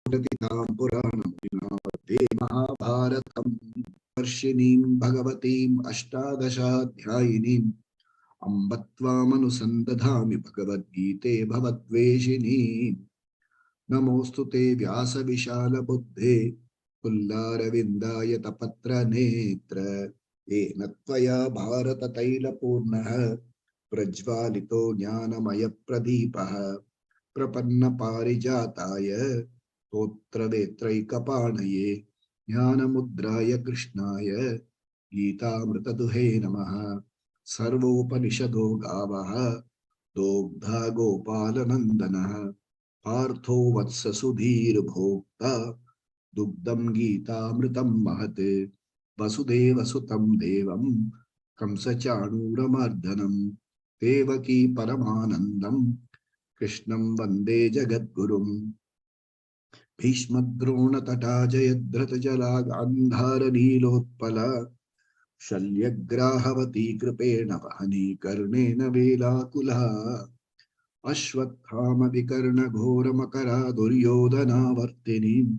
प्रतितां पुराणमुनिनामध्ये महाभारतं वर्षिणीं भगवतीम् अष्टादशाध्यायिनीम् अम्ब त्वामनुसन्दधामि भगवद्गीते भवद्वेषिणीम् नमोऽस्तु ते व्यासविशालबुद्धे पुल्लारविन्दायतपत्रनेत्र येन त्वया भारततैलपूर्णः प्रज्वालितो ज्ञानमयप्रदीपः प्रपन्नपारिजाताय स्तोत्रवेत्रैकपाणये ज्ञानमुद्राय कृष्णाय गीतामृतदुहे नमः। सर्वोपनिषदो गावः दोग्धा गोपालनन्दनः पार्थो वत्स सुधीर्भोक्ता दुग्धं गीतामृतं महत् वसुदेवसुतं देवं कंसचाणूरमर्दनं देवकी परमानन्दं कृष्णं वन्दे जगद्गुरुम् भीष्मद्रोणतटा जयद्रथजला गान्धारनीलोत्पला शल्यग्राहवती कृपेण वहनी कर्णेन वेलाकुला अश्वत्थाम विकर्ण घोरमकरा दुर्योधनावर्तिनीं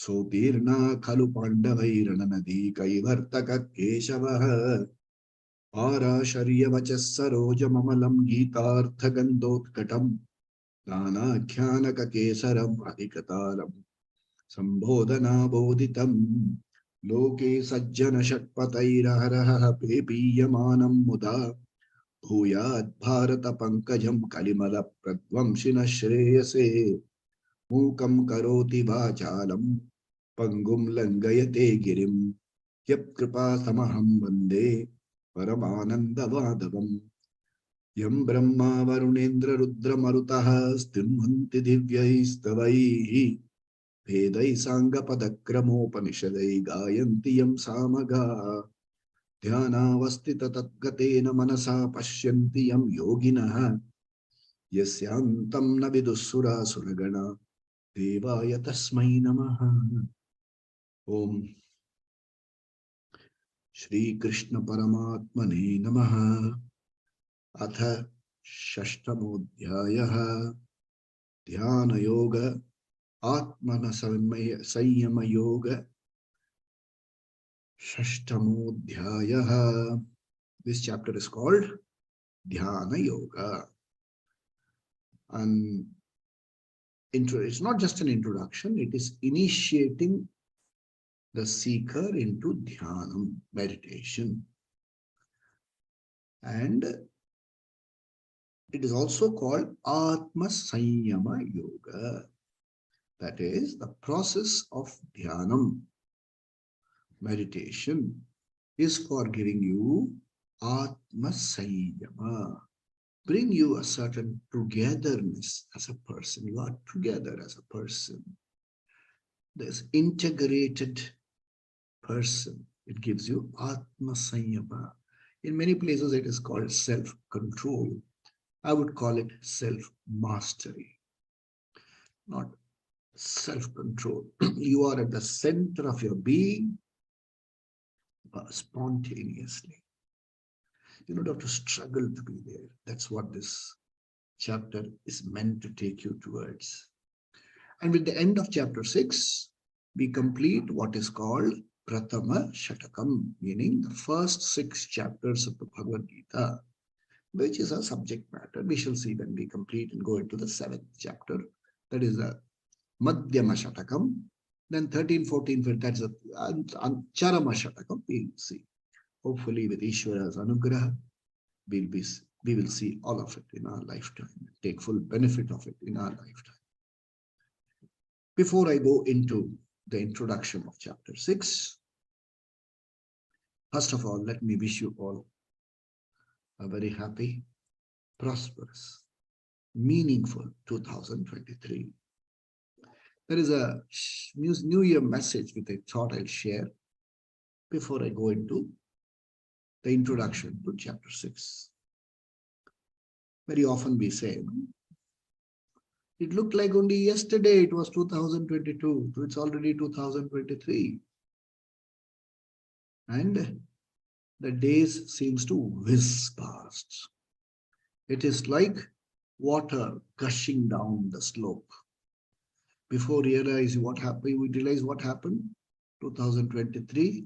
सोतीर्णा खलु पाण्डवैरणनदी कैवर्तक केशवः पाराशर्यवचः सरोजममलं गीतार्थगन्धोत्कटं नानाख्यानक केसरम् अधिकतारं सम्बोधनाबोधितं लोके सज्जन षट्पथैरहरः पेपीयमानं मुदा भूयात् भारत पंकजं कलिमल प्रध्वंसिनः श्रेयसे मूकं करोति वाचालं पंगुं लंघयते गिरिं यत्कृपातमहं वन्दे परमानन्दमाधवम् यं ब्रह्मा वरुणेन्द्र रुद्रमरुतः स्तुन्वन्ति दिव्यैस्तवैः भेदैः साङ्गपदक्रमोपनिषदैः गायन्ति यं सामगाः ध्यानावस्थित तद्गतेन मनसा पश्यन्ति यं योगिनः यस्यान्तं न विदुःसुरासुरगणा देवाय तस्मै नमः। ओम श्री कृष्ण परमात्मने नमः। अथ षष्ठमोऽध्यायः ध्यान योग आत्मन संयम योग षष्ठमोऽध्यायः. This chapter is called Dhyana Yoga. And it's not just an introduction, it is initiating the seeker into dhyanam, meditation. And it is also called Atma Sanyama Yoga. That is the process of dhyanam, meditation, is for giving you Atma Sanyama, bring you a certain togetherness as a person. You are together as a person. This integrated person. It gives you Atma Sanyama. In many places it is called self-control. I would call it self-mastery, not self-control. You are at the center of your being spontaneously. You don't have to struggle to be there. That's what this chapter is meant to take you towards. And with the end of chapter 6, we complete what is called Pratama Shatakam, meaning the first 6 chapters of the Bhagavad Gita, which is a subject matter. We shall see when we complete and go into the 7th chapter. That is the Madhyama Shatakam. Then 13, 14, that's a Charama Shatakam. We'll see. Hopefully with Ishwara's Anugraha, we will see all of it in our lifetime, take full benefit of it in our lifetime. Before I go into the introduction of chapter 6, first of all, let me wish you all a very happy, prosperous, meaningful 2023. There is a New Year message which I thought I'll share before I go into the introduction to chapter 6. Very often we say, it looked like only yesterday it was 2022, so it's already 2023. And the days seems to whiz past. It is like water gushing down the slope. Before realizing what happened, we realize what happened. 2023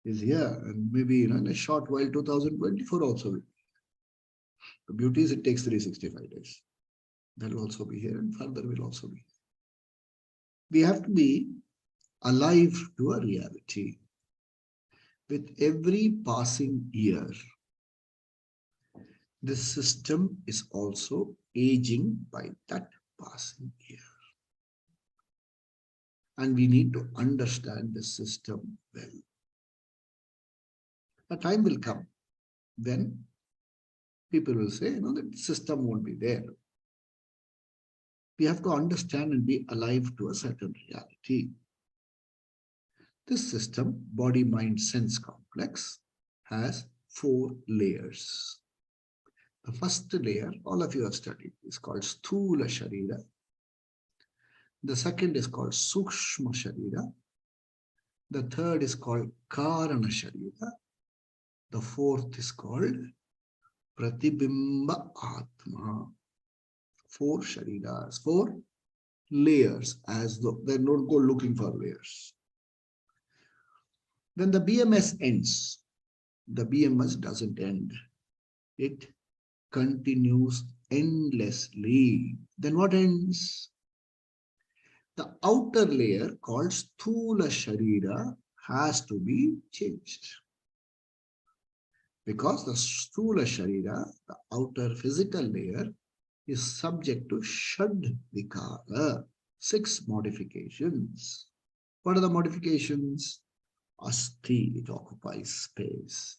is here, and maybe in a short while, 2024 also will. The beauty is it takes 365 days. That will also be here, and further will also be. We have to be alive to a reality. With every passing year, this system is also aging by that passing year. And we need to understand the system well. A time will come when people will say, that system won't be there. We have to understand and be alive to a certain reality. This system, body, mind, sense complex, has 4 layers. The first layer, all of you have studied, is called Sthula Sharira. The second is called Sukshma Sharira. The third is called Karana Sharira. The fourth is called Pratibimba Atma. 4 Shariras, 4 layers, as though they don't go looking for layers. When the BMS ends, the BMS doesn't end. It continues endlessly. Then what ends? The outer layer called Sthula Sharira has to be changed. Because the Sthula Sharira, the outer physical layer, is subject to Shad Vikara, 6 modifications. What are the modifications? Asti, it occupies space.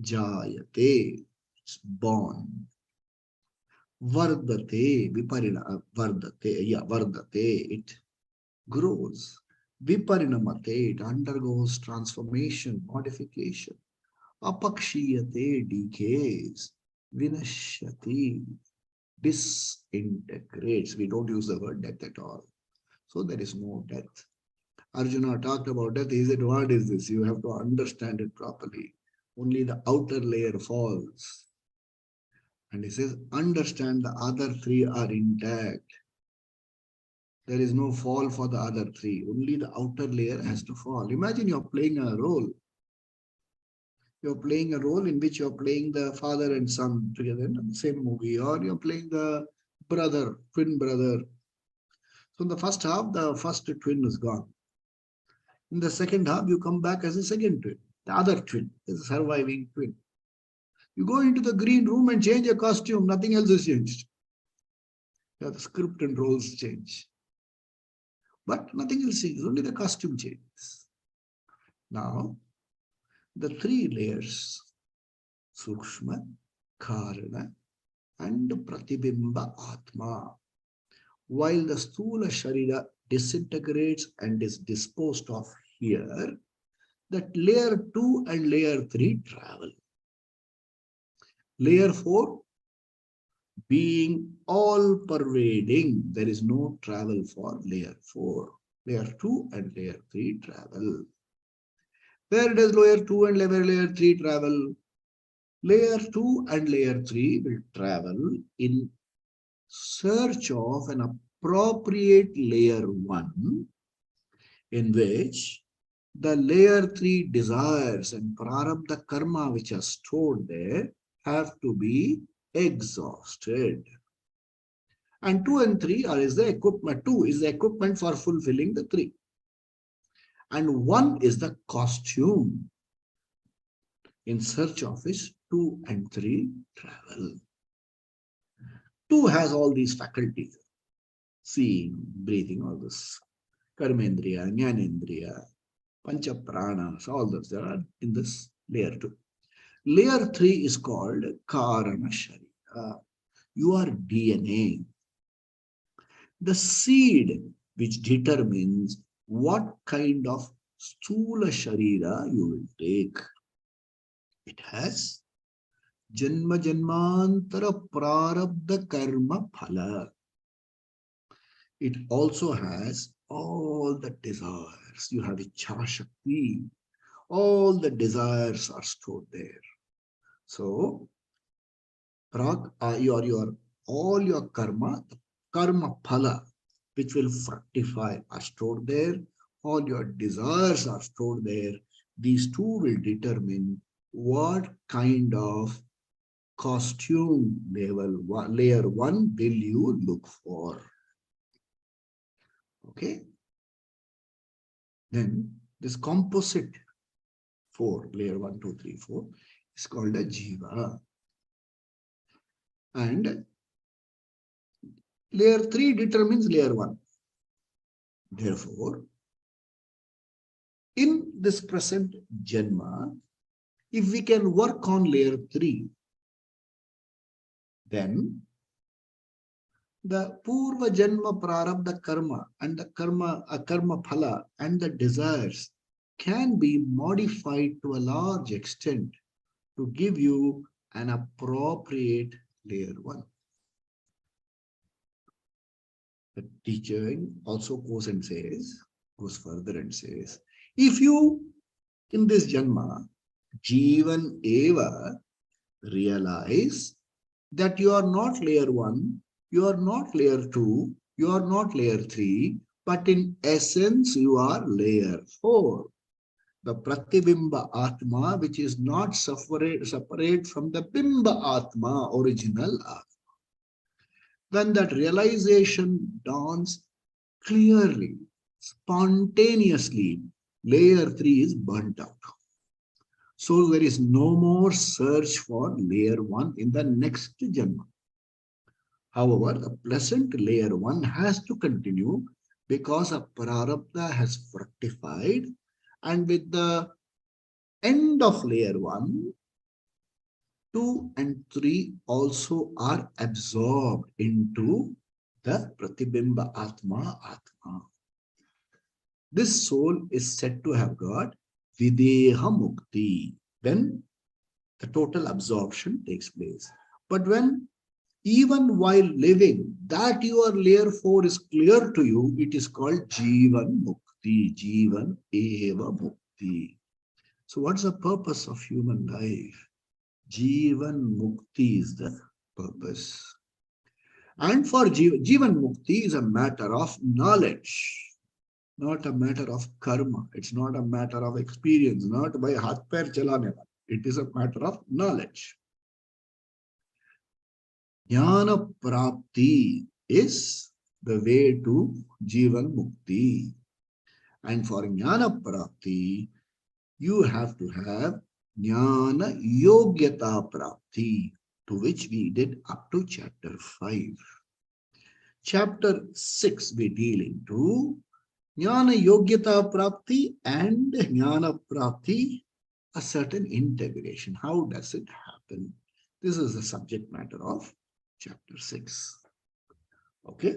Jayate, it's born. Vardate, vardate, it grows. Viparinamate, it undergoes transformation, modification. Apakshiyate, decays. Vinashyati, disintegrates. We don't use the word death at all. So there is no death. Arjuna talked about death. He said, what is this? You have to understand it properly. Only the outer layer falls. And he says, understand the other 3 are intact. There is no fall for the other 3. Only the outer layer has to fall. Imagine you're playing a role. You're playing a role in which you're playing the father and son together in the same movie, or you're playing the brother, twin brother. So in the first half, the first twin is gone. In the second half, you come back as a second twin. The other twin is a surviving twin. You go into the green room and change your costume. Nothing else is changed. The script and roles change. But nothing else changes. Only the costume changes. Now, the 3 layers, Sukshma, Karana, and Pratibimba Atma. While the Sthula Sharira disintegrates and is disposed of here, that layer 2 and layer 3 travel. Layer 4, being all pervading, there is no travel for layer 4. Layer 2 and layer 3 travel. Where does layer 2 and layer 3 travel? Layer 2 and layer 3 will travel in search of an appropriate layer 1 in which the layer 3 desires and prarabdha karma which are stored there have to be exhausted. And 2 and 3 is the equipment. 2 is the equipment for fulfilling the 3. And 1 is the costume in search of which 2 and 3 travel. 2 has all these faculties. Seeing, breathing, all this. Karmendriya, Jnanendriya, Pancha Pranas, all those are in this layer 2. Layer 3 is called Karana Sharira. Your DNA. The seed which determines what kind of Sthula Sharira you will take. It has Janma Janmantara Prarabdha Karma Phala. It also has all the desires. You have Ichha Shakti. All the desires are stored there. So, all your karma, karma phala, which will fructify are stored there. All your desires are stored there. These two will determine what kind of costume layer one will you look for. Okay. Then this composite 4, layer 1, 2, 3, 4 is called a jiva. And layer 3 determines layer 1. Therefore, in this present Janma, if we can work on layer 3, then the Purva Janma Prarabdha Karma and the Karma Phala and the desires can be modified to a large extent to give you an appropriate layer 1. The teacher also goes further and says, if you in this Janma, Jivan Eva, realize that you are not layer 1, you are not layer 2, you are not layer 3, but in essence you are layer 4. The Pratibimba Atma, which is not separate from the Bimba Atma, original Atma. When that realization dawns clearly, spontaneously, layer 3 is burnt out. So there is no more search for layer 1 in the next Janma. However, the pleasant layer 1 has to continue because a prarabdha has fructified, and with the end of layer 1, 2 and 3 also are absorbed into the Pratibimba Atma. This soul is said to have got Videha Mukti when the total absorption takes place. But when even while living, that your layer 4 is clear to you, it is called Jivan Mukti, Jivan Eva Mukti. So what's the purpose of human life? Jivan Mukti is the purpose. And for Jivan Mukti is a matter of knowledge, not a matter of karma. It's not a matter of experience, not by hath pair chalane. It is a matter of knowledge. Jnana Prapti is the way to Jivan Mukti. And for Jnana Prapti, you have to have Jnana Yogyata Prapti, to which we did up to chapter 5. Chapter 6, we deal into Jnana Yogyata Prapti and Jnana Prapti, a certain integration. How does it happen? This is the subject matter of chapter 6. Okay.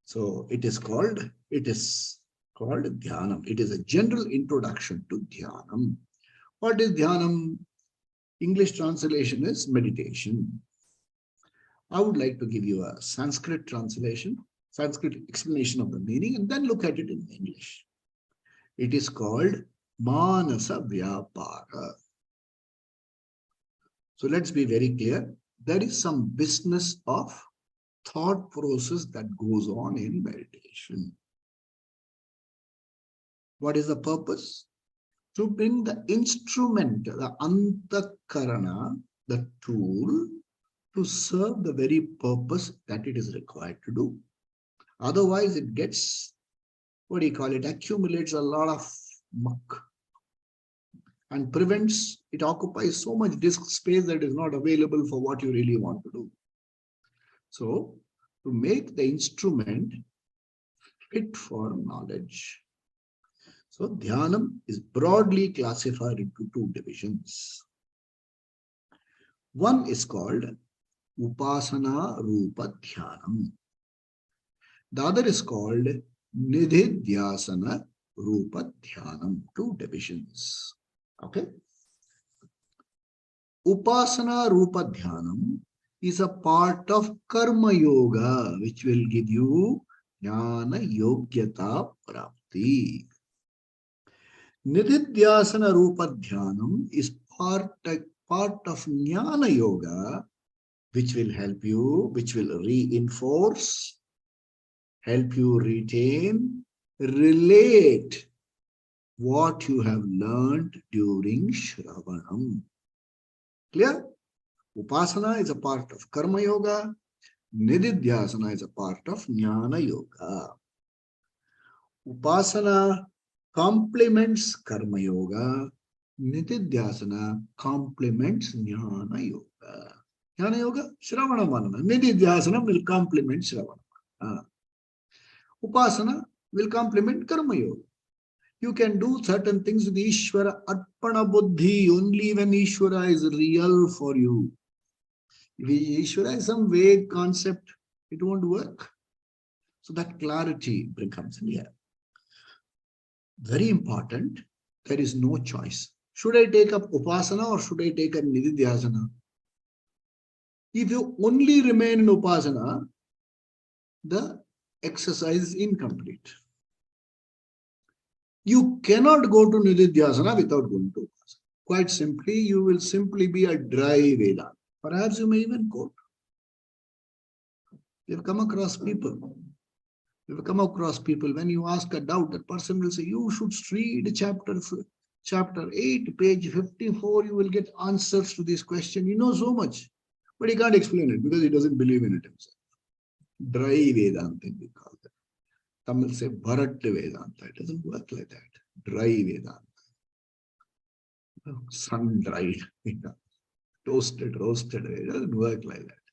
So it is called Dhyanam. It is a general introduction to Dhyanam. What is Dhyanam? English translation is meditation. I would like to give you a Sanskrit translation, Sanskrit explanation of the meaning, and then look at it in English. It is called Manasa Vyapara. So let's be very clear. There is some business of thought process that goes on in meditation. What is the purpose? To bring the instrument, the antakarana, the tool, to serve the very purpose that it is required to do. Otherwise, it gets, accumulates a lot of muck and it occupies so much disk space that is not available for what you really want to do. So, to make the instrument fit for knowledge. So, Dhyanam is broadly classified into 2 divisions. One is called Upasana Rupa Dhyanam. The other is called Nididhyasana Rupa Dhyanam. 2 divisions. Okay. Upasana Rupa Dhyanam is a part of Karma Yoga, which will give you Jnana Yogyata Prapti. Nididhyasana Rupa Dhyanam is part of Jnana Yoga, which will help you, which will reinforce help you retain, relate what you have learned during Shravanam. Clear? Upasana is a part of Karma Yoga. Nididhyasana is a part of Jnana Yoga. Upasana complements Karma Yoga. Nididhyasana complements Jnana Yoga. Jnana Yoga, Shravana Manana. Nididhyasana will complement Shravana. Upasana will complement Karma Yoga. You can do certain things with Ishvara Arpana Buddhi only when Ishvara is real for you. If Ishvara is some vague concept, it won't work. So that clarity becomes here. Very important, there is no choice. Should I take up Upasana or should I take up Nididhyasana? If you only remain in Upasana, the exercise is incomplete. You cannot go to Nididhyasana without going to Upasana. Quite simply, you will simply be a dry Vedanta. Perhaps you may even quote. You've come across people. You've come across people, when you ask a doubt, that person will say, you should read chapter 8, page 54, you will get answers to this question. You know so much, but he can't explain it because he doesn't believe in it himself. Dry Vedanta, we call that. Tamil say Bharat Vedanta. It doesn't work like that. Dry Vedanta. Sun-dried Vedanta. Toasted, roasted. It doesn't work like that.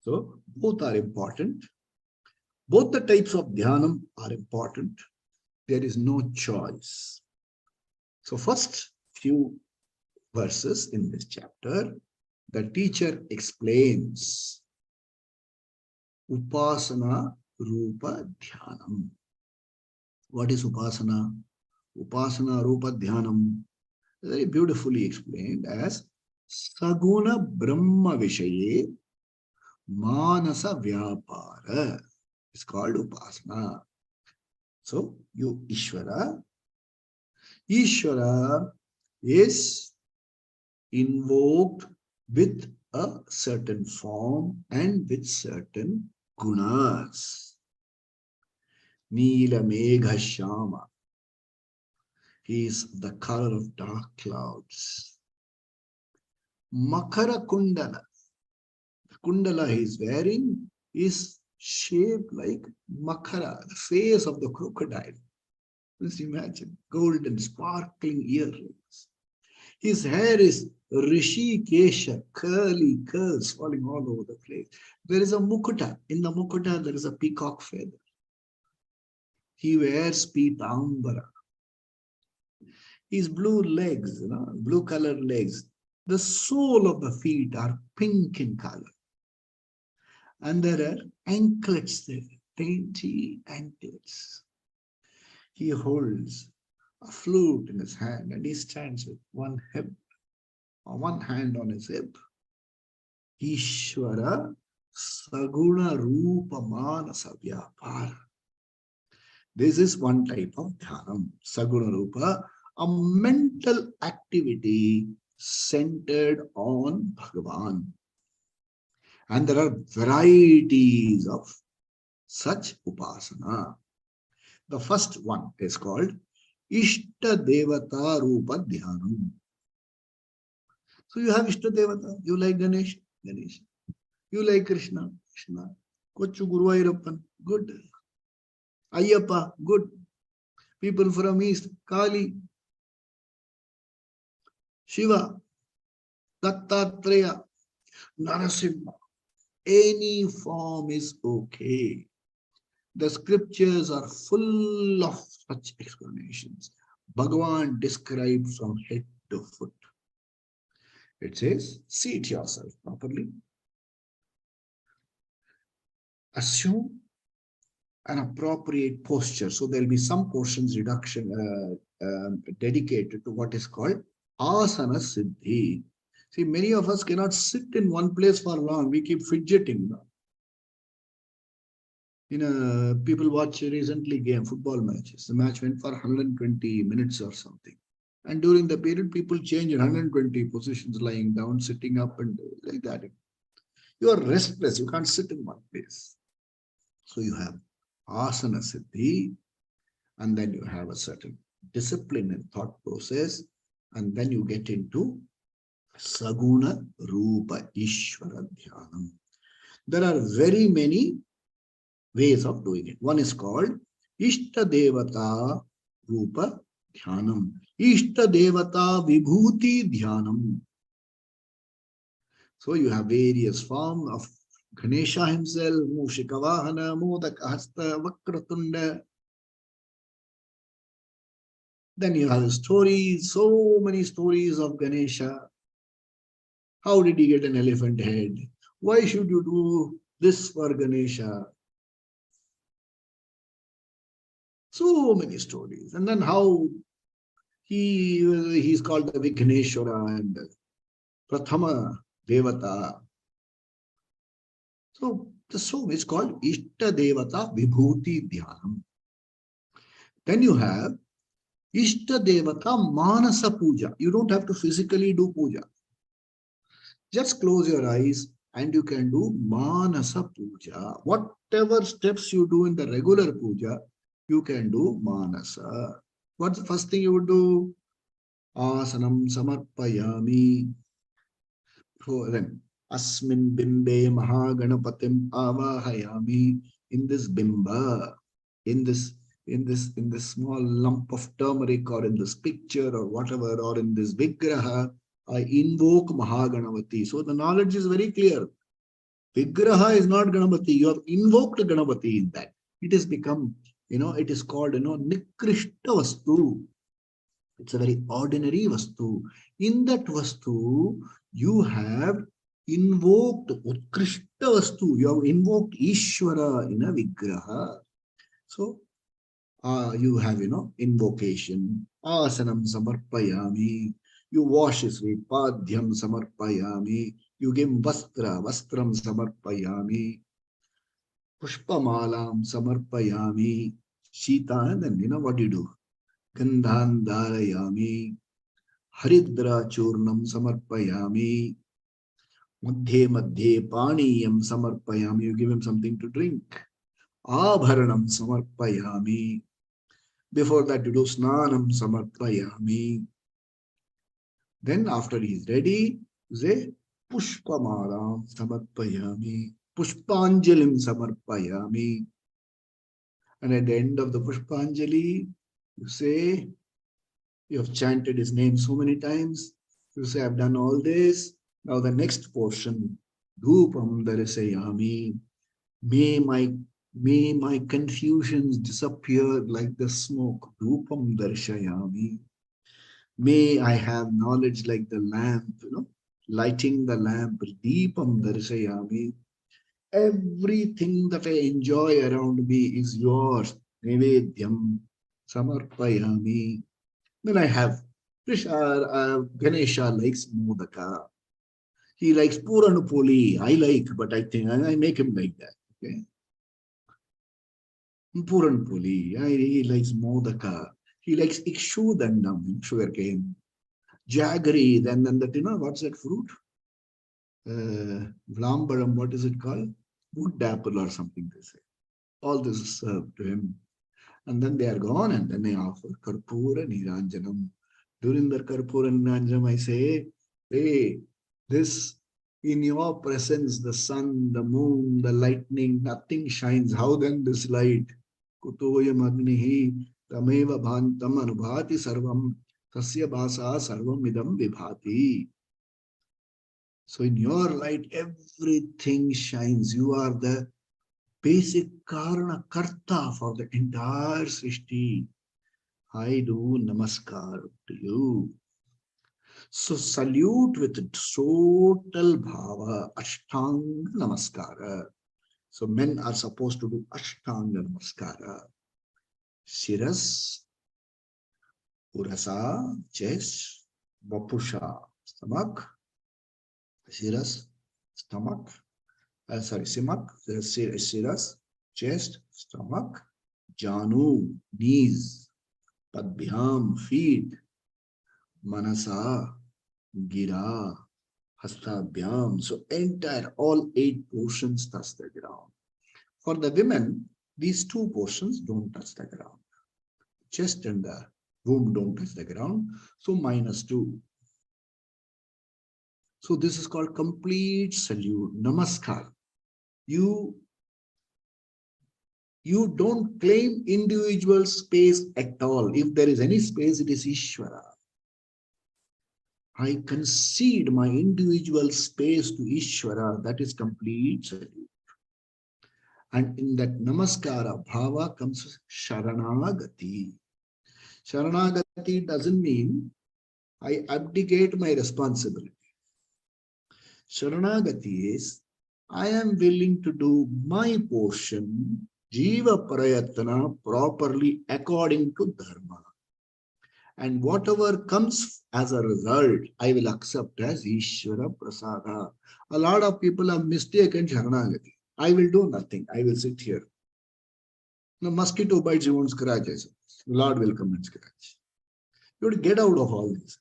So both are important. Both the types of dhyanam are important. There is no choice. So first few verses in this chapter, the teacher explains Upasana Rupa Dhyanam. What is Upasana? Upasana Rupa Dhyanam, very beautifully explained as Saguna Brahma Vishaye Manasa Vyapara. It's called Upasana. So, you Ishvara. Ishvara is invoked with a certain form and with certain gunas. Neela Megha Shama. He is the color of dark clouds. Makara Kundala. The kundala he is wearing is shaped like Makara, the face of the crocodile. Just imagine, golden, sparkling earrings. His hair is Rishi Kesha, curly curls falling all over the place. There is a mukuta. In the mukuta, there is a peacock feather. He wears Pitambara. His blue legs, blue colored legs. The sole of the feet are pink in color. And there are anklets there, dainty anklets. He holds a flute in his hand and he stands with one hand on his hip. Ishvara Saguna Rupa Manasa Vyapara. This is one type of dhanam, Saguna Rupa, a mental activity centered on Bhagavan. And there are varieties of such upasana. The first one is called Ishta Devata Rupa Dhyanam. So you have Ishta Devata. You like Ganesh? Ganesh. You like Krishna? Krishna. Kochu Guruvayurappan? Good. Ayyappa? Good. People from East? Kali. Shiva. Dattatreya. Narasimha. Any form is okay. The scriptures are full of such explanations. Bhagavan describes from head to foot. It says, seat yourself properly. Assume an appropriate posture. So there will be some portions dedicated to what is called asana siddhi. See, many of us cannot sit in one place for long. We keep fidgeting. People watch recently football matches. The match went for 120 minutes or something. And during the period, people change 120 positions, lying down, sitting up, and like that. You are restless. You can't sit in one place. So you have asana siddhi, and then you have a certain discipline and thought process, and then you get into Saguna Rupa Ishvara Dhyanam. There are very many ways of doing it. One is called Ishta Devata Rupa Dhyanam, Ishta Devata Vibhuti Dhyanam. So you have various forms of Ganesha himself, Mushikavahana, Modakahasta, Vakratunda. Then you have stories, so many stories of Ganesha. How did he get an elephant head? Why should you do this for Ganesha? So many stories. And then how he's called the Vighneshwara and Prathama Devata. So the so it's called Ishta Devata Vibhuti Dhyanam. Then you have Ishta Devata Manasa Puja. You don't have to physically do puja. Just close your eyes and you can do Manasa Puja. Whatever steps you do in the regular puja, you can do Manasa. What's the first thing you would do? Asanam Samarpayami. Then Asmin Bimbe Mahaganapatim Avahayami. In this bimba, in this small lump of turmeric, or in this picture or whatever, or in this vigraha, I invoke Mahaganavati. So the knowledge is very clear. Vigraha is not Ganapati. You have invoked Ganapati in that. It has become, it is called, Nikrishta Vastu. It's a very ordinary Vastu. In that Vastu, you have invoked Utkrishta Vastu. You have invoked Ishvara in a Vigraha. So, you have, invocation. Asanam Samarpayami. You wash his feet. Padhyam Samarpayami. You give Vastram Samarpayami. Pushpamalam Samarpayami. Shita, and then, what do you do? Gandhan Dharayami. Haridra Churnam Samarpayami. Madhye Paniyam Samarpayami. You give him something to drink. Abharanam Samarpayami. Before that, you do Snanam Samarpayami. Then, after he is ready, you say Pushpamalam Samarpayami. Pushpanjalim Samarpayami. And at the end of the Pushpanjali, you say, you have chanted his name so many times. You say, I've done all this. Now the next portion, Dhupam Darisayami. May my confusions disappear like the smoke. Dhupam Darshayami. May I have knowledge like the lamp, lighting the lamp. Deepam Darshayami. Everything that I enjoy around me is yours. Nivedyam Samarpayami. Then I have Ganesha likes Modaka. He likes Puranupoli. I like, but I think I make him like that. Okay. Puranupoli. He likes Modaka. He likes Ikshudandam, sugarcane. Jaggery. Then that, what's that fruit? Vlambaram, what is it called? Wood apple or something, they say. All this is served to him. And then they are gone, and then they offer Karpura Niranjanam. During the Karpura Niranjanam, I say, hey, this, in your presence, the sun, the moon, the lightning, nothing shines. How then this light? Kutoyam Agnihi Tameva Bhantam Anubhati Sarvam Tasya Bhasa Sarvam Idam Vibhati. So in your light, everything shines. You are the basic Karana Karta for the entire Srishti. I do Namaskar to you. So salute with total Bhava, Ashtanga Namaskara. So men are supposed to do Ashtanga Namaskara. Shiras, Urasa, chest, Vapusha, stomach, Shiras, stomach, Simak, Shiras, chest, stomach, Janu, knees, Padbhyam, feet, Manasa, Gira, Hastabhyam. So entire, all 8 portions touch the ground. For the women, These two portions don't touch the ground. Chest and the womb don't touch the ground. So -2. So this is called complete salute, namaskar. You don't claim individual space at all. If there is any space, it is Ishvara. I concede my individual space to Ishvara. That is complete salute. And in that namaskara bhava comes sharanagati. Sharanagati doesn't mean I abdicate my responsibility. Sharanagati is I am willing to do my portion, jiva prayatana, properly according to dharma. And whatever comes as a result, I will accept as Ishvara Prasada. A lot of people have mistaken Sharanagati. I will do nothing. I will sit here. The mosquito bites, you won't scratch. Lord will come and scratch. You have to get out of all this.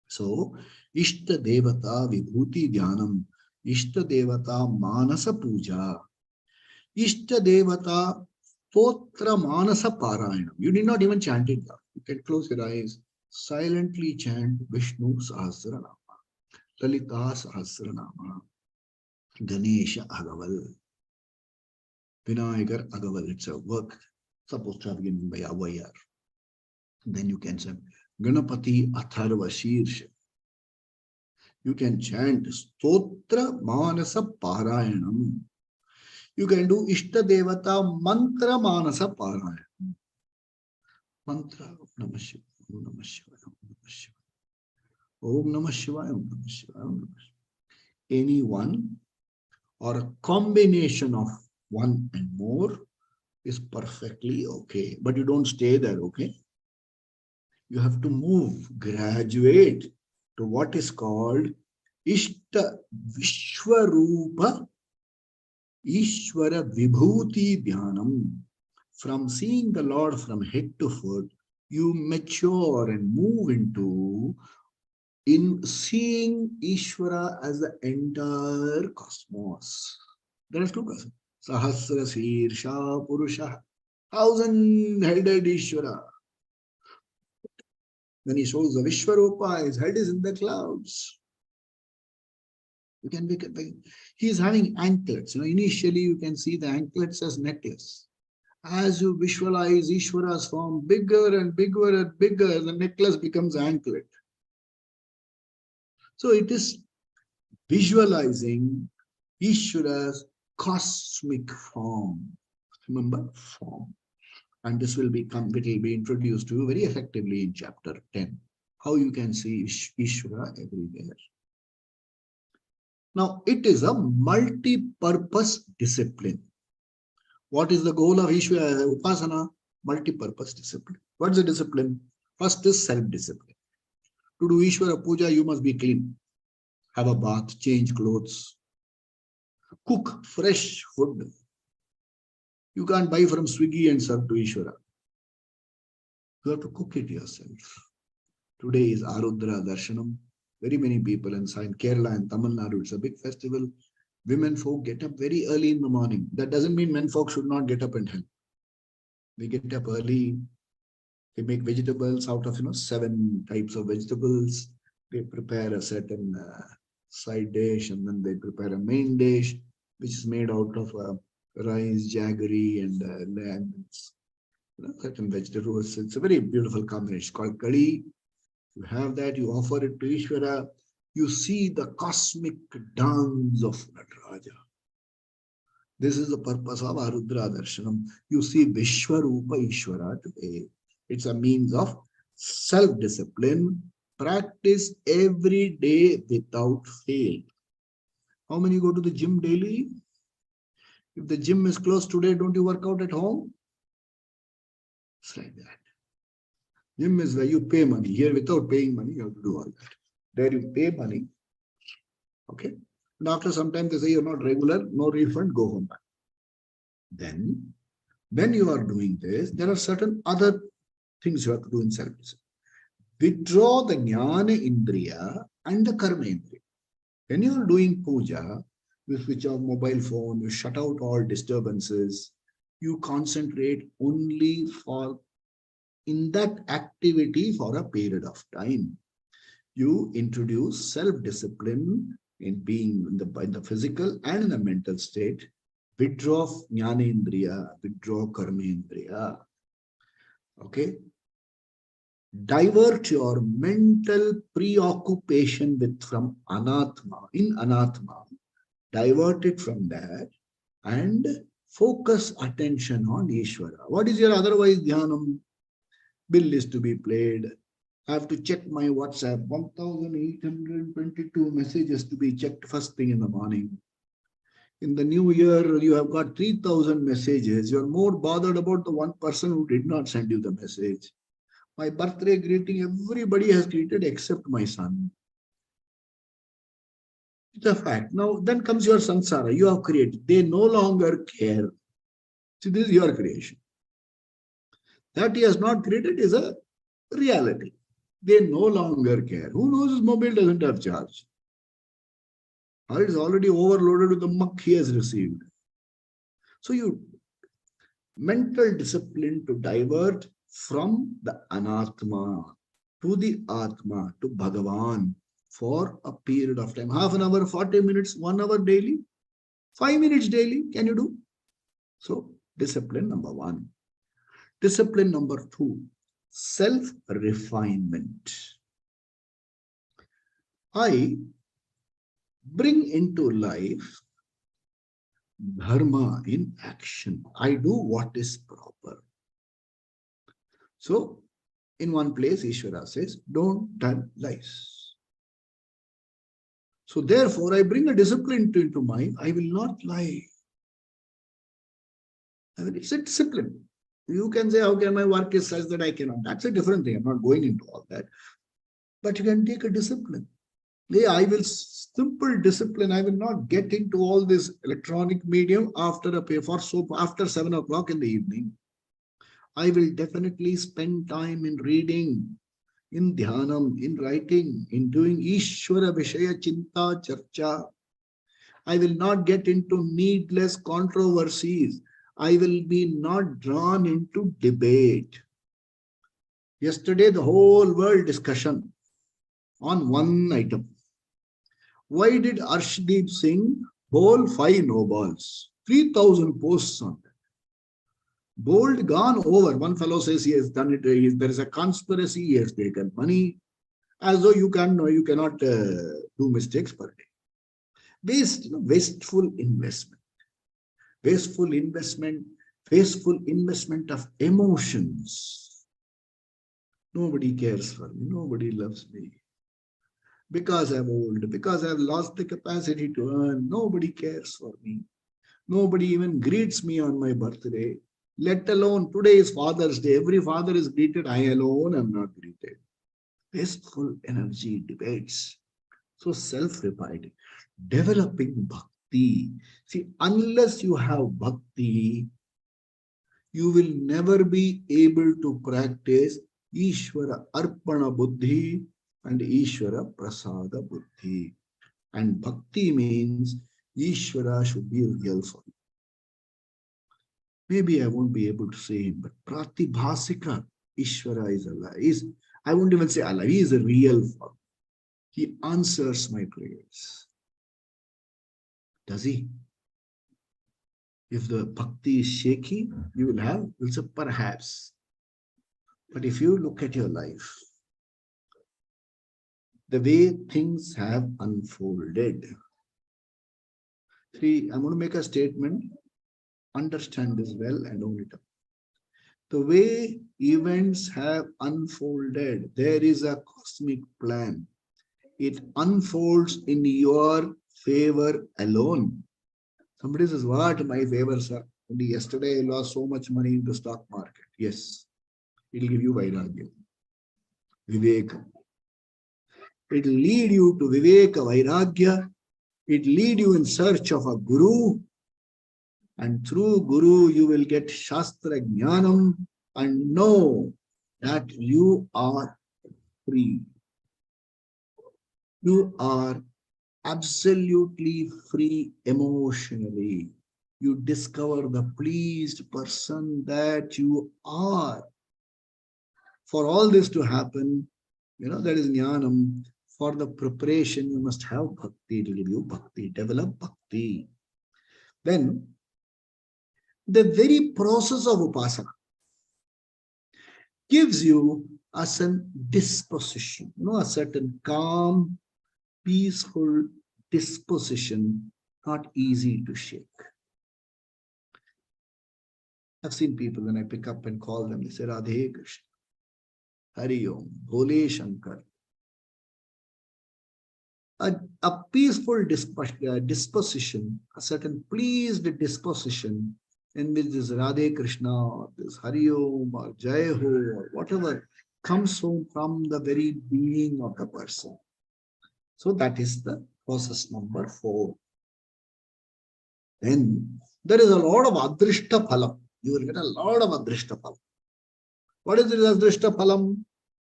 So, Ishta Devata Vibhuti Dhyanam, Ishta Devata Manasa Puja, Ishta Devata Stotra Manasa Parayanam. You did not even chant it down. You can close your eyes, silently chant Vishnu Sahasranama, Lalita Sahasranama, Ganesha Agaval, Vinayakar Agaval. It's a work supposed to have begun by Avayar. Then you can say Ganapati Atharva Shirsha. You can chant Stotra Manasa Parayanam. You can do Ishta Devata Mantra Manasa Parayanam. Mantra Namah Shivaya, Om Namah Shivaya, Om Namah Shivaya, Om Namah Shivaya, Om Namah Shivaya, Om Namah Shivaya. Any one or a combination of one and more is perfectly okay. But you don't stay there, okay? You have to move, graduate to what is called Ishta Vishwarupa Ishvara Vibhuti Dhyanam. From seeing the Lord from head to foot, you mature and move into seeing Ishvara as the entire cosmos. There is two persons. Sahasra Sirsha Purusha, 1,000-headed Ishvara. When he shows the Vishwarupa, his head is in the clouds. You can make it. He is having anklets. Initially you can see the anklets as necklace. As you visualize Ishvara's form bigger and bigger and bigger, the necklace becomes anklet. So it is visualizing Ishvara's cosmic form. Remember, form. And this will be introduced to you very effectively in chapter 10. How you can see Ishvara everywhere. Now, it is a multi-purpose discipline. What is the goal of Ishvara Upasana? Multi-purpose discipline. What's the discipline? First is self-discipline. To do Ishvara Puja, you must be clean. Have a bath, change clothes. Cook fresh food. You can't buy from Swiggy and serve to Ishvara. You have to cook it yourself. Today is Arudra Darshanam. Very many people in Kerala and Tamil Nadu, it's a big festival. Women folk get up very early in the morning. That doesn't mean men folk should not get up and help. They get up early. They make vegetables out of 7 types of vegetables. They prepare a certain side dish, and then they prepare a main dish, which is made out of rice, jaggery, and lamb. Certain vegetables. It's a very beautiful combination. It's called curry. You have that, you offer it to Ishvara, you see the cosmic dance of Nataraja. This is the purpose of Arudra Darshanam. You see Vishwarupa Ishvara today. It's a means of self-discipline, practice every day without fail. How many go to the gym daily? If the gym is closed today, don't you work out at home? It's like that. Gym is where you pay money. Here, without paying money, you have to do all that. There you pay money. Okay. And after some time, they say you're not regular, no refund, go home back. Then, when you are doing this, there are certain other things you have to do in self-discipline. Withdraw the Jnana Indriya and the Karma Indriya. When you are doing puja, you switch off mobile phone, you shut out all disturbances, You concentrate only in that activity for a period of time. You introduce self-discipline in being in the physical and in the mental state. Withdraw jnanendriya, withdraw karmendriya. Okay? Divert your mental preoccupation from anatma. In anatma, divert it from that and focus attention on Ishvara. What is your otherwise dhyanam? Bill is to be paid. I have to check my WhatsApp. 1,822 messages to be checked first thing in the morning. In the new year, you have got 3,000 messages. You are more bothered about the one person who did not send you the message. My birthday greeting, everybody has greeted except my son. It's a fact. Now, then comes your samsara. You have created. They no longer care. See, this is your creation. That he has not created is a reality. They no longer care. Who knows his mobile doesn't have charge? Or it is already overloaded with the muck he has received. So you mental discipline to divert from the anatma to the atma, to Bhagavan for a period of time. Half an hour, 40 minutes, 1 hour daily, 5 minutes daily, can you do? So discipline number 1. Discipline number 2, self-refinement. I bring into life dharma in action. I do what is proper. So, in one place, Ishvara says, don't tell lies. So, therefore, I bring a discipline into mind. I will not lie. I mean, it's a discipline. You can say, okay, my work is such that I cannot. That's a different thing. I'm not going into all that. But you can take a discipline. Yeah, I will simple discipline. I will not get into all this electronic medium after after 7 o'clock in the evening. I will definitely spend time in reading, in dhyanam, in writing, in doing Ishvara Vishaya Chinta Charcha. I will not get into needless controversies. I will be not drawn into debate. Yesterday, the whole world discussion on one item. Why did Arshdeep Singh bowl 5 no balls? 3,000 posts on that. Bowled, gone over. One fellow says he has done it. There is a conspiracy. He has taken money. As though you cannot do mistakes per day. Wasteful investment. Wasteful investment of emotions. Nobody cares for me. Nobody loves me. Because I'm old, because I've lost the capacity to earn, nobody cares for me. Nobody even greets me on my birthday. Let alone today is Father's Day. Every father is greeted. I alone am not greeted. Wasteful energy debates. So self-refining. Developing bhakti. See, unless you have bhakti, you will never be able to practice Ishvara Arpana Buddhi and Ishvara Prasada Buddhi. And bhakti means Ishvara should be real for you. Maybe I won't be able to say him, but Pratibhasika Ishvara is alive. I won't even say alive. He is a real for me. He answers my prayers. Does he? If the bhakti is shaky, you will say perhaps. But if you look at your life, the way things have unfolded. See, I'm going to make a statement. Understand this well and own it up. The way events have unfolded, there is a cosmic plan. It unfolds in your favor alone. Somebody says, what my favor, sir? Only yesterday I lost so much money in the stock market. Yes, it will give you vairagya, viveka. It will lead you to viveka, vairagya. It will lead you in search of a guru. And through guru, you will get shastra jnanam and know that you are free. You are absolutely free emotionally. you discover the pleased person that you are. For all this to happen, that is jnanam. For the preparation, you must have bhakti. It will give you bhakti, develop bhakti. Then, the very process of upasana gives you a certain disposition, a certain calm, peaceful disposition, not easy to shake. I've seen people when I pick up and call them, they say, Radhe Krishna, Hari Om, Bhole Shankar. A peaceful disposition, a certain pleased disposition in which this Radhe Krishna or this Hari Om or Jai Ho or whatever comes from the very being of the person. So that is the process number 4. Then there is a lot of adrishta phalam. You will get a lot of adrishta phalam. What is this adrishta phalam?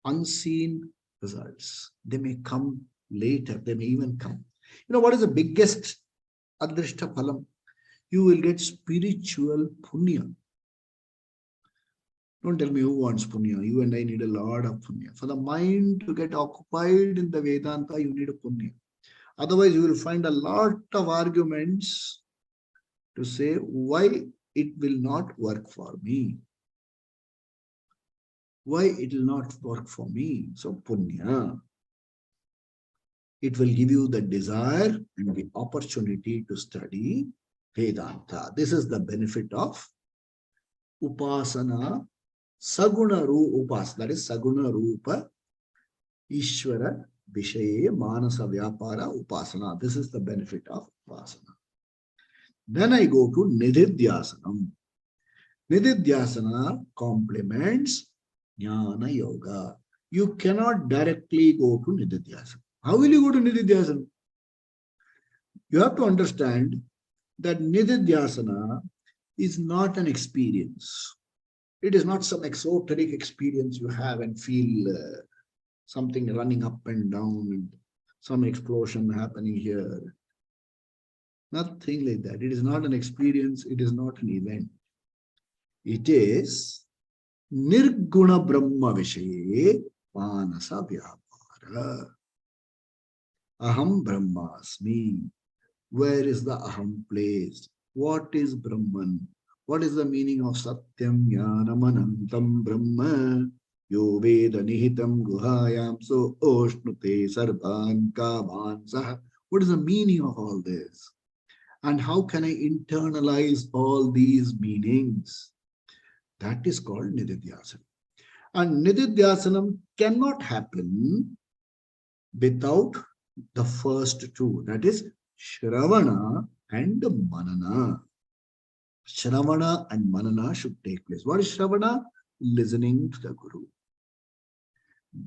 Unseen results. They may come later, they may even come. What is the biggest adrishta phalam? You will get spiritual punya. Don't tell me who wants punya. You and I need a lot of punya. For the mind to get occupied in the Vedanta, you need a punya. Otherwise, you will find a lot of arguments to say why it will not work for me. Why it will not work for me? So punya. It will give you the desire and the opportunity to study Vedanta. This is the benefit of upasana, saguna rupa upasana. That is saguna rupa Ishvara Vishaye Manasa Vyapara Upasana. This is the benefit of upasana. Then I go to Nididhyasanam. Nididhyasana complements Jnana Yoga. You cannot directly go to Nididhyasana. How will you go to Nididhyasana? You have to understand that Nididhyasana is not an experience. It is not some exoteric experience you have and feel something running up and down and some explosion happening here. Nothing like that. It is not an experience. It is not an event. It is Nirguna Brahma Vishaye Manasa Vyapara. Aham Brahmasmi. Where is the Aham placed? What is Brahman? What is the meaning of Satyam Jnanam Anantam Brahma? Yo Veda Nihitam Guhayam So Oshnute Sarvan Kaman Saha. What is the meaning of all this? And how can I internalize all these meanings? That is called Nididhyasana. And Nididhyasanam cannot happen without the first two. That is Shravana and Manana. Shravana and Manana should take place. What is Shravana? Listening to the Guru.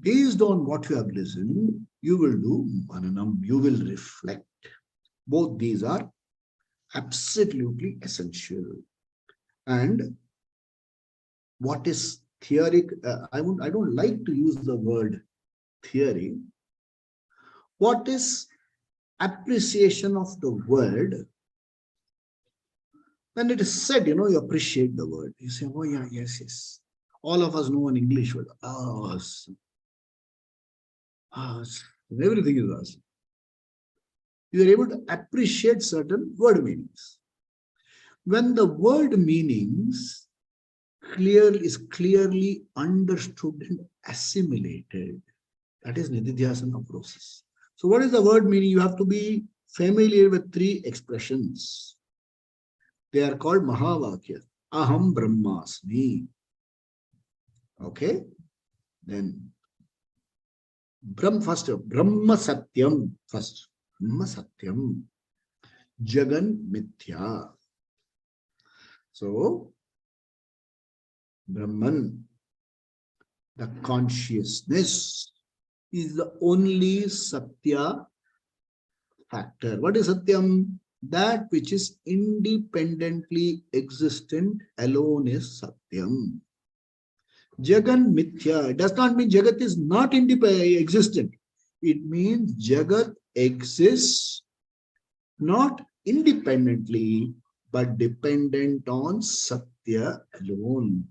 Based on what you have listened, you will do Mananam. You will reflect. Both these are absolutely essential. And what is theoric? I don't like to use the word theory. What is appreciation of the word? When it is said, you appreciate the word. You say, oh yeah, yes, yes. All of us know an English word. Awesome. Awesome. Everything is awesome. You are able to appreciate certain word meanings. When the word meanings is clearly understood and assimilated, that is Nididhyasana process. So what is the word meaning? You have to be familiar with 3 expressions. They are called Mahavakya. Aham Brahmasmi. Okay? Then first, Brahma Satyam. First, Brahma Satyam. Jagan Mithya. So, Brahman, the consciousness, is the only Satya factor. What is Satyam? That which is independently existent alone is Satyam. Jagan Mithya does not mean Jagat is not existent. It means Jagat exists not independently, but dependent on Satya alone.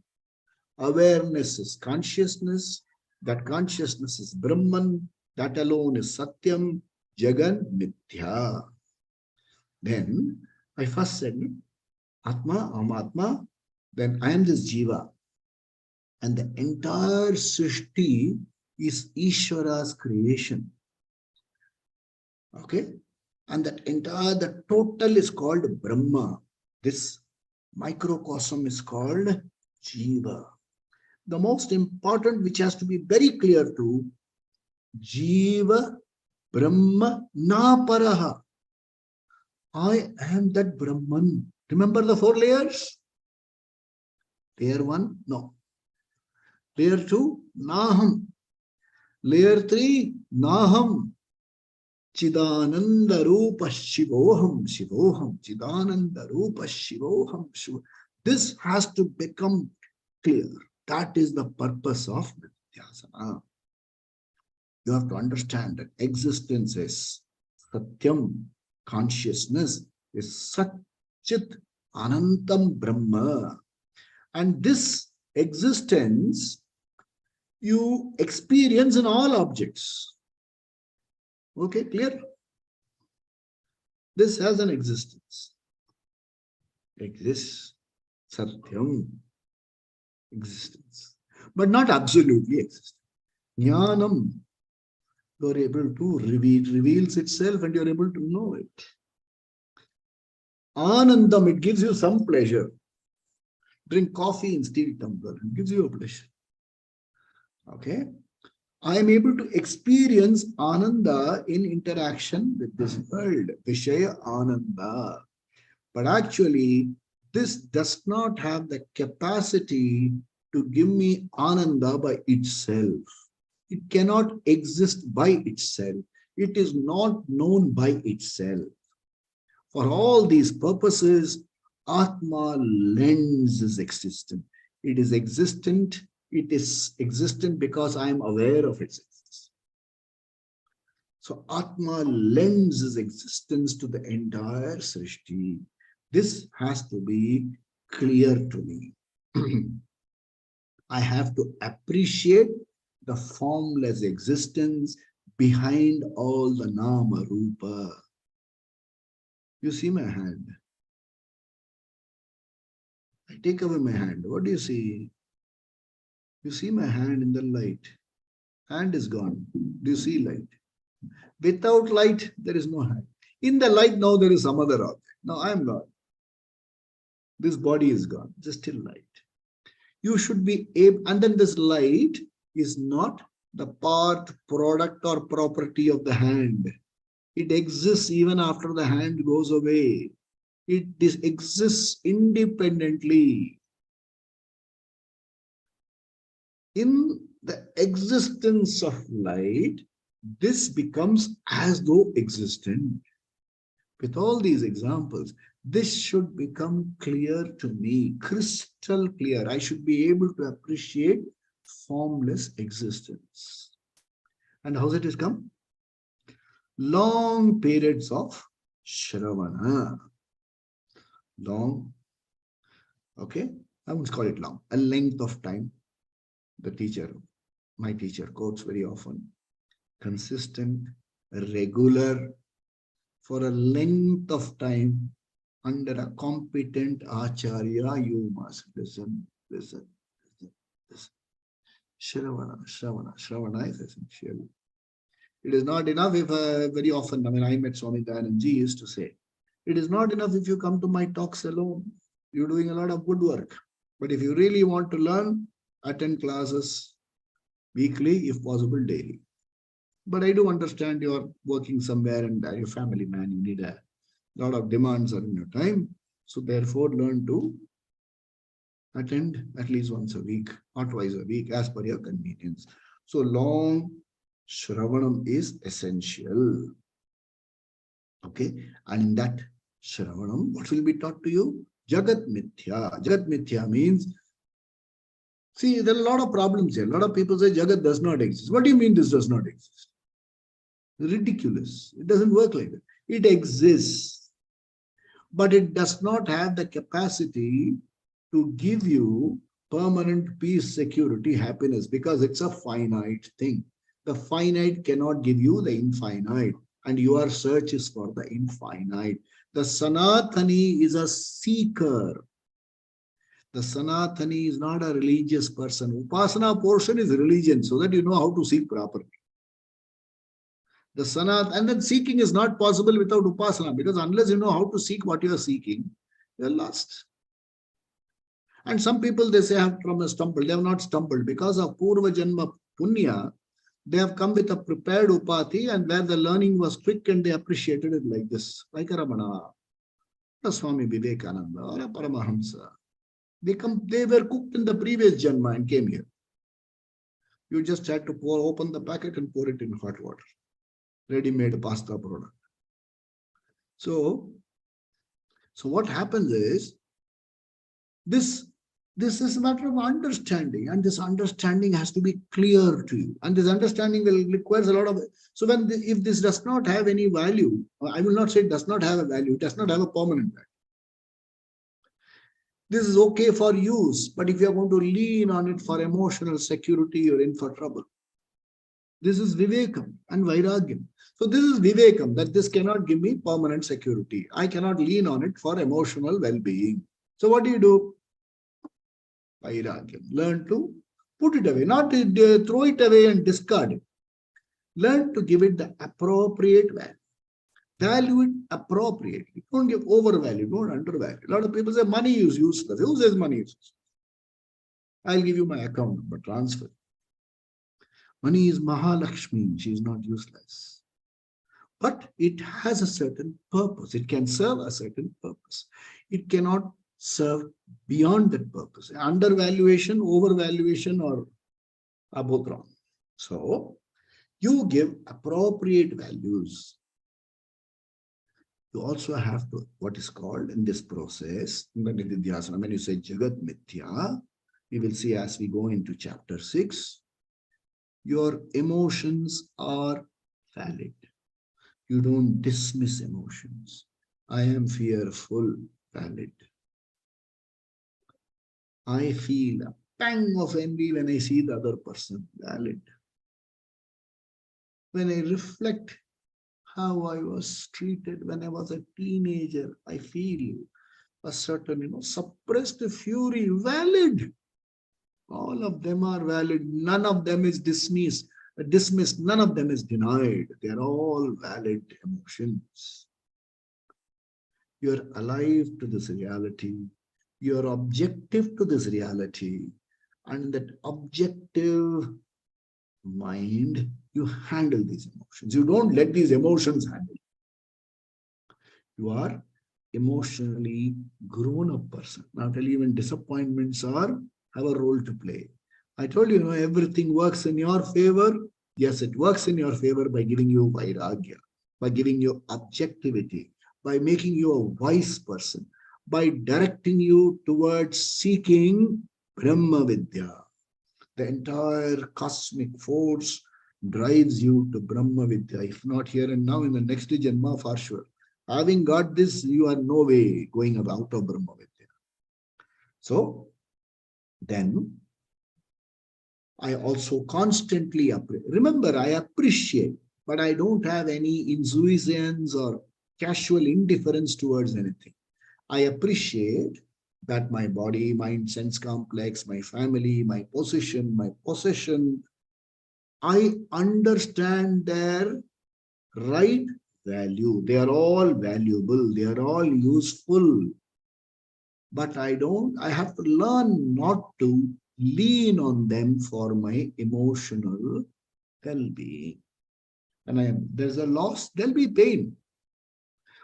Awareness is consciousness. That consciousness is Brahman. That alone is Satyam, Jagan, Mithya. Then I first said, Atma, Amatma, then I am this Jiva. And the entire Srishti is Ishvara's creation. Okay? And the total is called Brahma. This microcosm is called Jiva. The most important, which has to be very clear to, Jiva Brahma na paraha. I am that Brahman. Remember the 4 layers? Layer 1, no. Layer 2, Naham. Layer 3, Naham. Chidananda Rupa Shivoham, Shivoham, Chidananda Rupa Shivoham, Shivoham. This has to become clear. That is the purpose of Nidhyasana. You have to understand that existence is Satyam, consciousness is Satchit Anantam Brahma. And this existence you experience in all objects. Okay, clear? This has an existence. Exists. Satyam. Existence. But not absolutely existence. Jnanam. You are able to reveals itself and you are able to know it. Anandam, it gives you some pleasure. Drink coffee in steel tumbler. It gives you a pleasure. Okay? I am able to experience Ananda in interaction with this world. Vishaya Ananda. But actually, this does not have the capacity to give me Ananda by itself. It cannot exist by itself. It is not known by itself. For all these purposes, Atma lends its existence. It is existent. It is existent because I am aware of its existence. So Atma lends its existence to the entire Srishti. This has to be clear to me. I have to appreciate the formless existence behind all the Nama Rupa. You see my hand. I take away my hand. What do you see? You see my hand in the light. Hand is gone. Do you see light? Without light, there is no hand. In the light, now there is some other object. Now I am gone. This body is gone. Just still light. You should be able, and then this light is not the part, product, or property of the hand. It exists even after the hand goes away. It exists independently. In the existence of light, this becomes as though existent. With all these examples, this should become clear to me, crystal clear. I should be able to appreciate formless existence. And how it has come? Long periods of Shravana. Long, okay? I won't call it long. A length of time. The teacher, my teacher quotes very often. Consistent, regular, for a length of time, under a competent acharya, you must listen, listen, listen, listen. Shravana, Shravana, Shravana is essential. It is not enough if very often, I met Swami Dayanand Ji used to say, it is not enough if you come to my talks alone. You're doing a lot of good work. But if you really want to learn, attend classes weekly, if possible daily. But I do understand you're working somewhere and you're a family man, you need a lot of demands on your time. So therefore learn to attend at least once a week or twice a week as per your convenience. So long Shravanam is essential. Okay. And in that Shravanam, what will be taught to you? Jagat Mithya. Jagat Mithya means, see, there are a lot of problems here. A lot of people say Jagat does not exist. What do you mean this does not exist? Ridiculous. It doesn't work like that. It exists. but it does not have the capacity to give you permanent peace, security, happiness, because it's a finite thing. The finite cannot give you the infinite, and your search is for the infinite. The Sanatani is a seeker. The Sanatani is not a religious person. Upasana portion is religion, so that you know how to seek properly. The Sanat, and then seeking is not possible without Upasana, because unless you know how to seek what you are seeking, you are lost. And some people, they say, have stumbled. They have not stumbled because of Purva Janma Punya. They have come with a prepared upati, and where the learning was quick and they appreciated it like this. Like a Ramana, a Swami Vivekananda, or a Paramahamsa. They were cooked in the previous Janma and came here. You just had to open the packet and pour it in hot water. Ready-made pasta product. So what happens is, this is a matter of understanding, and this understanding has to be clear to you, and this understanding will requires a lot of. So if this does not have any value, I will not say it does not have a value, it does not have a permanent value. This is okay for use, but if you are going to lean on it for emotional security, you're in for trouble. This is Vivekam and Vairagyam. So this is Vivekam, that this cannot give me permanent security. I cannot lean on it for emotional well-being. So what do? Vairagyam. Learn to put it away, not to throw it away and discard it. Learn to give it the appropriate value. Value it appropriately. Don't give overvalue, don't undervalue. A lot of people say money is useless. Who says money is useless? I'll give you my account number, transfer. Money is Mahalakshmi, she is not useless. But it has a certain purpose. It can serve a certain purpose. It cannot serve beyond that purpose. Undervaluation, overvaluation, or both wrong. So you give appropriate values. You also have to, what is called in this process, when you say Jagat Mithya, we will see as we go into chapter 6, your emotions are valid. You don't dismiss emotions. I am fearful, valid. I feel a pang of envy when I see the other person, valid. When I reflect how I was treated when I was a teenager, I feel a certain, suppressed fury, valid. All of them are valid. None of them is dismissed. None of them is denied. They are all valid emotions. You're alive to this reality. You're objective to this reality. And that objective mind, you handle these emotions. You don't let these emotions handle. You are emotionally grown-up person. Now tell you, even disappointments have a role to play. I told you, everything works in your favor. Yes, it works in your favor by giving you vairagya, by giving you objectivity, by making you a wise person, by directing you towards seeking Brahma Vidya. The entire cosmic force drives you to Brahma Vidya. If not here and now, in the next Janma, for sure. Having got this, you are no way going out of Brahma Vidya. So, then, I also constantly appreciate. Remember, I appreciate, but I don't have any insouciance or casual indifference towards anything. I appreciate that my body, mind, sense complex, my family, my possession, I understand their right value. They are all valuable. They are all useful. But I have to learn not to lean on them for my emotional well-being. And there's a loss, there'll be pain.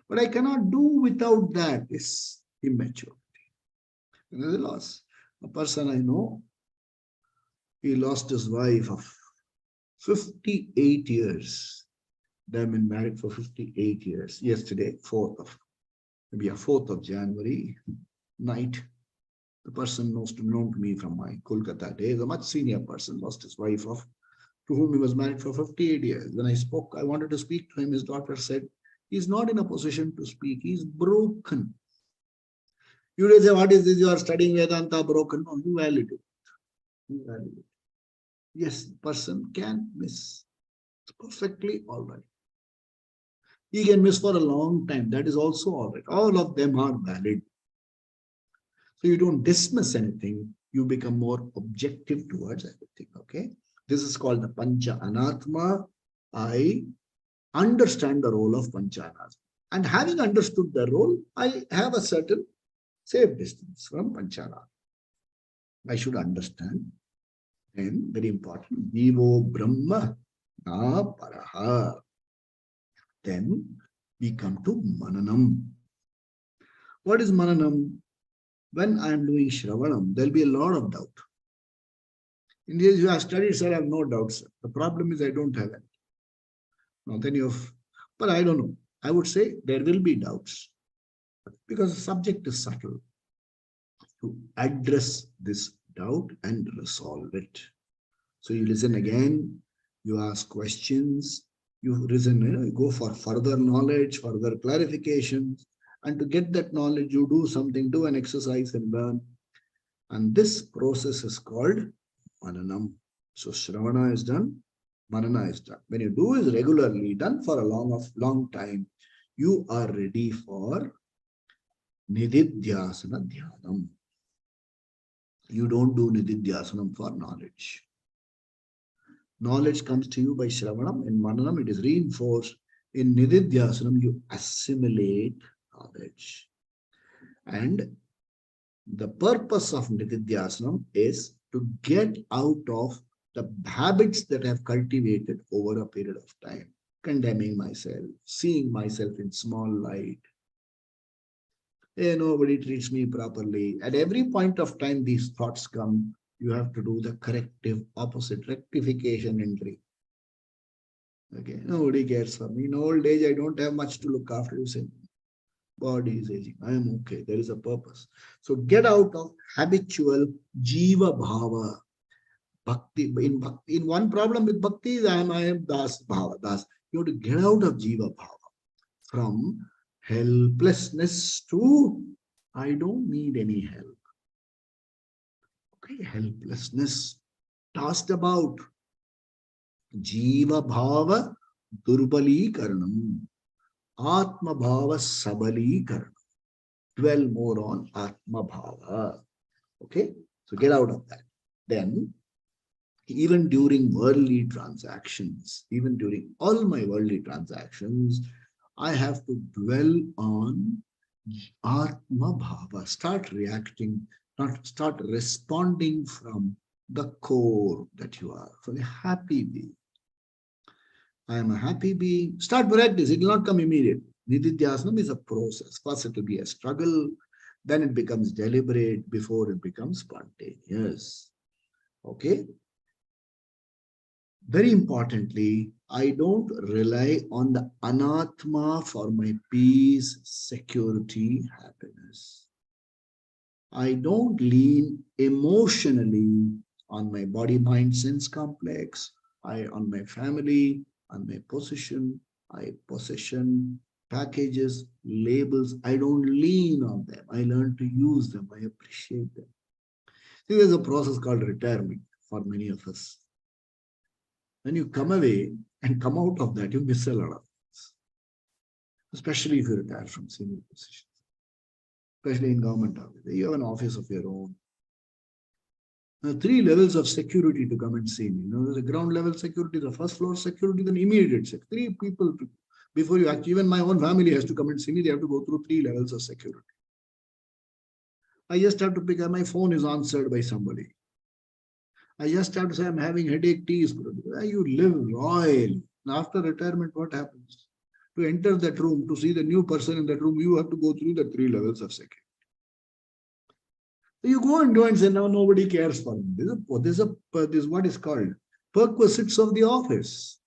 But I cannot do without that. It's immaturity. There's a loss. A person I know, he lost his wife of 58 years. They've been married for 58 years. Yesterday, 4th of January night, the person known to me from my Kolkata days, a much senior person, lost his wife to whom he was married for 58 years. When I wanted to speak to him, his daughter said, He is not in a position to speak. He is broken. You will say, what is this? You are studying Vedanta broken. No, you validate it. You validate it. Yes, person can miss. It's perfectly all right. He can miss for a long time. That is also all right. All of them are valid. So you don't dismiss anything. You become more objective towards everything. Okay. This is called the Pancha Anatma. I understand the role of Pancha Anatma. And having understood the role, I have a certain safe distance from Pancha Anatma. I should understand. And very important, Jivo Brahma Na Paraha. Then we come to Mananam. What is Mananam? When I am doing Shravanam, there will be a lot of doubt. In this, you have studied, sir, I have no doubts. Sir. The problem is I don't have it. Now then you have, but I don't know. I would say there will be doubts because the subject is subtle. To address this doubt and resolve it. So you listen again, you ask questions, you listen, you go for further knowledge, further clarifications, and to get that knowledge, you do something, do an exercise and learn. And this process is called Mananam. So Shravana is done, Manana is done. When you do is regularly done for a long time, you are ready for Nididhyasana Dhyanam. You don't do Nididhyasanam for knowledge. Knowledge comes to you by Shravanam. In Mananam, it is reinforced. In Nididhyasanam, you assimilate knowledge. And the purpose of Nididhyasanam is to get out of the habits that I have cultivated over a period of time. Condemning myself, seeing myself in small light. Hey, nobody treats me properly. At every point of time, these thoughts come. You have to do the corrective, opposite, rectification entry. Okay, nobody cares for me. In old age, I don't have much to look after. You say, body is aging. I am okay. There is a purpose. So get out of habitual jiva bhava. Bhakti. In one problem with bhakti is I am das bhava. Das. You have to get out of jiva bhava. From helplessness to I don't need any help. Okay, helplessness. Tossed about. Jiva bhava durbali karanam. Atma bhava sabali karanam. Dwell more on Atma bhava. Okay, so get out of that. Then, even during worldly transactions, even during all my worldly transactions, I have to dwell on Atma bhava. Start reacting, start responding from the core that you are, from a happy being. I am a happy being. Start practice. It will not come immediately. Nididhyasanam is a process. First it will be a struggle, then it becomes deliberate before it becomes spontaneous. Okay? Very importantly, I don't rely on the anatma for my peace, security, happiness. I don't lean emotionally on my body, mind, sense complex, on my family, on my possession, packages, labels. I don't lean on them. I learn to use them. I appreciate them. See, there's a process called retirement for many of us. When you come away and come out of that, you miss a lot of things. Especially if you retire from senior positions. Especially in government office. You have an office of your own. Now, 3 levels of security to come and see me. The ground level security, the first floor security, then immediate security. 3 people before you actually, even my own family has to come and see me. They have to go through 3 levels of security. I just have to pick up my phone is answered by somebody. I just have to say I'm having headache, tea is good. You live royal. After retirement, what happens? To enter that room, to see the new person in that room, you have to go through the 3 levels of security. You go and do and say, now nobody cares for me. This is what is called perquisites of the office.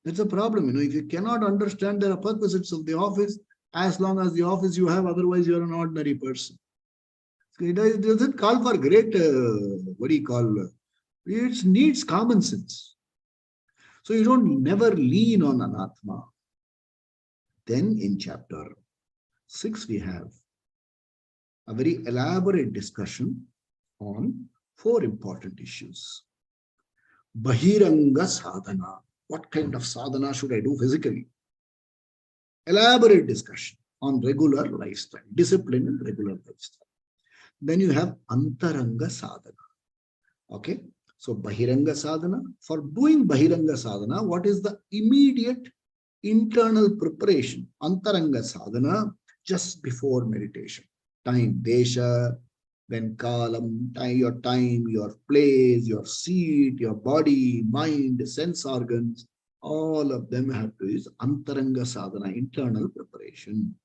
That's a problem. If you cannot understand there are perquisites of the office, as long as the office you have, otherwise you are an ordinary person. It doesn't call for great, it needs common sense. So you don't never lean on anatma. Then in chapter 6, we have a very elaborate discussion on 4 important issues. Bahiranga sadhana. What kind of sadhana should I do physically? Elaborate discussion on regular lifestyle, discipline and regular lifestyle. Then you have antaranga sadhana. Okay. So bahiranga sadhana. For doing bahiranga sadhana, what is the immediate internal preparation? Antaranga sadhana, just before meditation. Time, desha, then kalam, time, your place, your seat, your body, mind, sense organs, all of them have to use antaranga sadhana, internal preparation.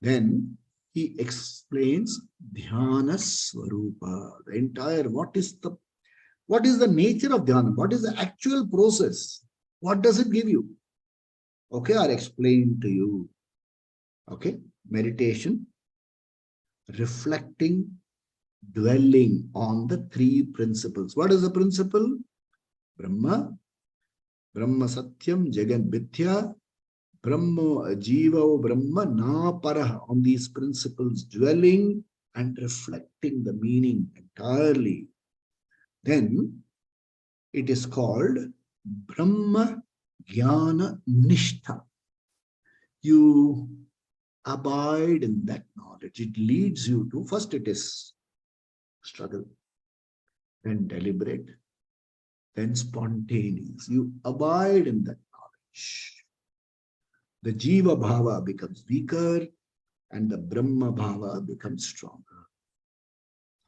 Then he explains dhyana swarupa, the entire, what is the nature of dhyana? What is the actual process? What does it give you? Okay, I'll explain to you. Okay, meditation, reflecting, dwelling on the 3 principles. What is the principle? Brahma, Brahma Satyam, Jagan Mithya, Brahma Jiva, Brahma Naparaha. On these principles, dwelling and reflecting the meaning entirely. Then it is called Brahma Jnana Nishtha. You abide in that knowledge. It leads you to, first it is struggle, then deliberate, then spontaneous. You abide in that knowledge. The Jiva Bhava becomes weaker and the Brahma Bhava becomes stronger.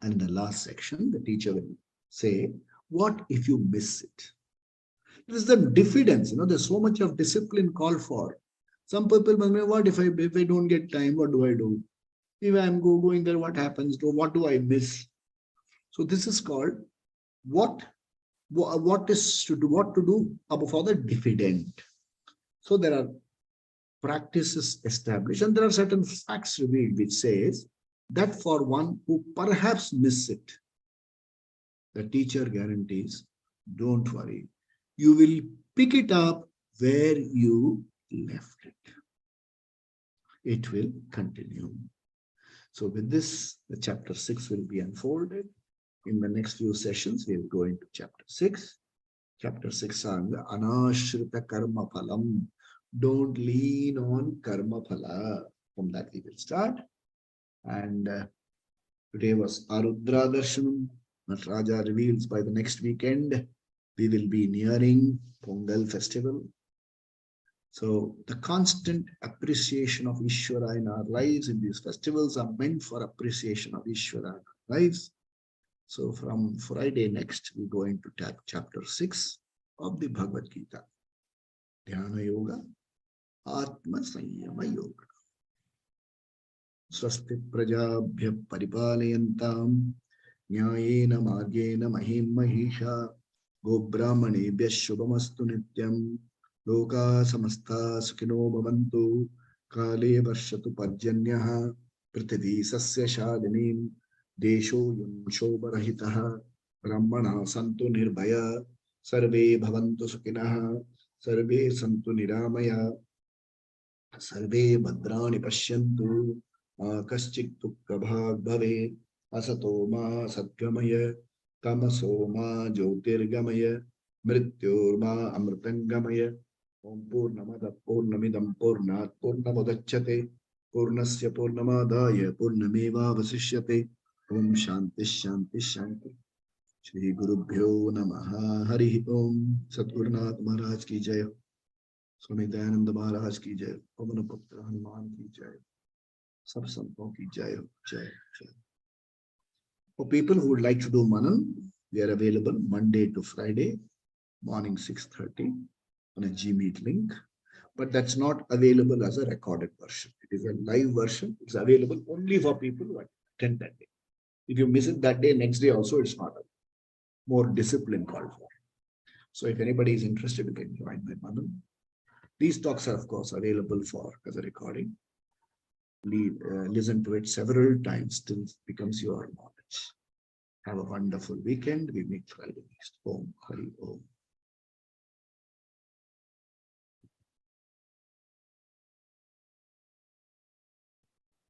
And in the last section, the teacher will say, what if you miss it? It is the diffidence, there's so much of discipline called for. Some people may say, what if I don't get time, what do I do? If I'm going there, what happens? What do I miss? So this is called what to do for the diffident. So there are practices established and there are certain facts revealed which says that for one who perhaps miss it, the teacher guarantees, don't worry, you will pick it up where you left it. It will continue. So with this, the chapter 6 will be unfolded. In the next few sessions, we will go into chapter 6. Chapter 6 on the Anashrita Karma Phalam. Don't lean on Karma Phala. From that we will start. And today was Arudra Darshanam. Nataraja reveals by the next weekend, we will be nearing Pongal festival. So the constant appreciation of Ishvara in our lives in these festivals are meant for appreciation of Ishvara in our lives. So from Friday next, we go into chapter 6 of the Bhagavad Gita. Dhyana Yoga, Atma Sanyama Yoga. Swasti Prajabhya Paripalayantam, Nyayena Margena Mahim Mahisha, Gobrahmanebhya Shubhamastu Nityam, Loka Samastha Sukhino Bhavantu, Kale Varshatu Parjanyaha, Prithvi Sasya Shadinim, Desho Yamsho Barahitaha, Brahmana Santu Nirbhaya, Sarve Bhavantu Sukhinaha, Sarve Santu Niramaya, Sarve Bhadrani Pashyantu, Kaschik Tukka Bhag Bhave, Asato Ma Satgamaya, Tamaso Ma Jyotirgamaya, Mrityur Ma Amritangamaya, Om Purnamada Purnamidam Purnat Purnamudachyate, Purnasya Purnamadaya Purnameva Vasishyate, Om Shanti Shanti Shanti. Shri Guru Bhyo Namaha Hari Om. Satgurunath Maharaj ki jai. Swami Dayananda Maharaj ki jai. Pavana Putra Hanuman ki jai. Sab santon ki jai. Jai. For people who would like to do Manan, we are available Monday to Friday, morning 6:30 on a Gmeet link. But that's not available as a recorded version. It is a live version. It's available only for people who attend that day. If you miss it that day, next day also it's not available. More discipline called for. So if anybody is interested, you can join my Manan. These talks are, of course, available as a recording. Listen to it several times till it becomes your knowledge. Have a wonderful weekend. We meet Friday next. Om Hari Om.